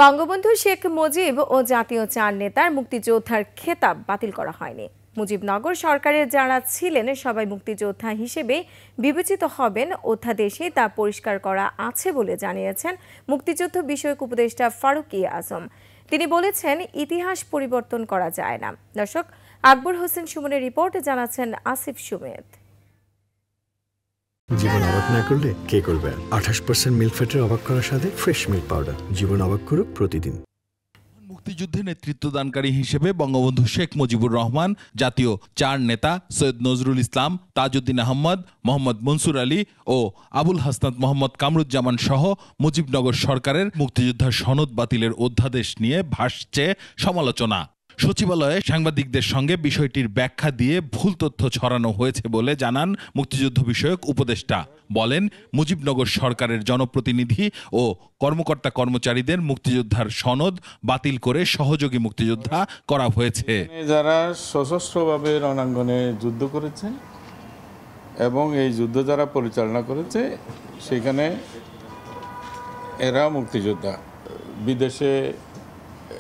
বঙ্গবন্ধু শেখ মুজিব ও জাতীয় চার নেতার মুক্তিযোদ্ধার খেতাব বাতিল করা হয়নি। মুজিবনগর সরকারের যারা ছিলেন সবাই মুক্তিযোদ্ধা হিসেবে বিবেচিত হবেন, অধ্যাদেশে তা পরিষ্কার করা আছে বলে জানিয়েছেন মুক্তিযুদ্ধ বিষয়ক উপদেষ্টা ফারুকী আজম। তিনি বলেছেন, ইতিহাস পরিবর্তন করা যায় না। দর্শক, আকবর হোসেন সুমনের রিপোর্টে জানাচ্ছেন আসিফ সুমেদ। জীবন অবাক না করলে কে করবে? 28% মিল্ক ফ্যাটের অবাক করার সাথে ফ্রেশ মিল্ক পাউডার। জীবন অবাক করুক প্রতিদিন। মুক্তিযুদ্ধে নেতৃত্বদানকারী হিসেবে বঙ্গবন্ধু শেখ মুজিবুর রহমান, জাতীয় চার নেতা সৈয়দ নজরুল ইসলাম, তাজউদ্দিন আহমদ, মোহাম্মদ মনসুর আলী ও আবুল হাসনাত মোহাম্মদ কামরুজ্জামান সহ মুজিবনগর সরকারের মুক্তিযোদ্ধার সনদ বাতিলের অধ্যাদেশ নিয়ে ভাসছে সমালোচনা। সচিবালয়ে সাংবাদিকদের সঙ্গে বিষয়টির ব্যাখ্যা দিয়ে ভুল তথ্য ছড়ানো হয়েছে বলে জানান মুক্তিযুদ্ধ বিষয়ক উপদেষ্টা। বলেন, মুজিবনগর সরকারের জনপ্রতিনিধি ও কর্মকর্তা কর্মচারীদের মুক্তিযোদ্ধার সনদ বাতিল করে সহযোগী মুক্তিযোদ্ধা করা হয়েছে। যারা সশস্ত্রভাবে রণাঙ্গনে যুদ্ধ করেছে এবং এই যুদ্ধ যারা পরিচালনা করেছে সেখানে এরা মুক্তিযোদ্ধা। বিদেশে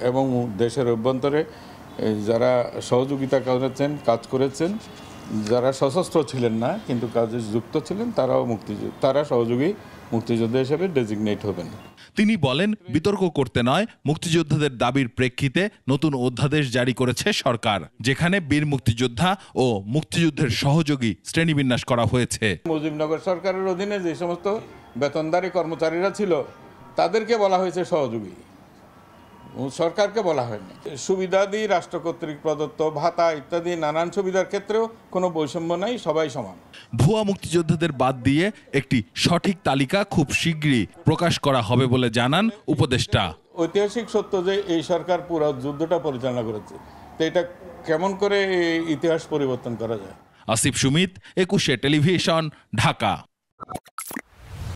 এবং দেশের অভ্যন্তরে যারা সহযোগিতা করেছেন, কাজ করেছেন, যারা সশস্ত্র ছিলেন না কিন্তু কাজে যুক্ত ছিলেন, তারা সহযোগী মুক্তিযোদ্ধা হিসেবে ডেজিগনেট হবেন। তিনি বলেন, বিতর্ক করতে নয়, মুক্তিযোদ্ধাদের দাবির প্রেক্ষিতে নতুন অধ্যাদেশ জারি করেছে সরকার, যেখানে বীর মুক্তিযোদ্ধা ও মুক্তিযুদ্ধের সহযোগী শ্রেণীবিন্যাস করা হয়েছে। মুজিবনগর সরকারের অধীনে যে সমস্ত বেতনদারী কর্মচারীরা ছিল তাদেরকে বলা হয়েছে সহযোগী, সরকারকে বলা হয়নি। সুবিধাদি রাষ্ট্র কর্তৃক প্রদত্ত ভাতা ইত্যাদি নানান সুবিধার ক্ষেত্রেও কোনো বৈষম্য নাই, সবাই সমান। ভুয়া মুক্তিযোদ্ধাদের বাদ দিয়ে একটি সঠিক তালিকা খুব শীঘ্রই প্রকাশ করা হবে বলে জানান উপদেষ্টা। ঐতিহাসিক সত্য যে এই সরকার পুরো যুদ্ধটা পরিচালনা করেছে, তো এটা কেমন করে ইতিহাস পরিবর্তন করা যায়? আসিফ সুমিত, 21 টেলিভিশন, ঢাকা।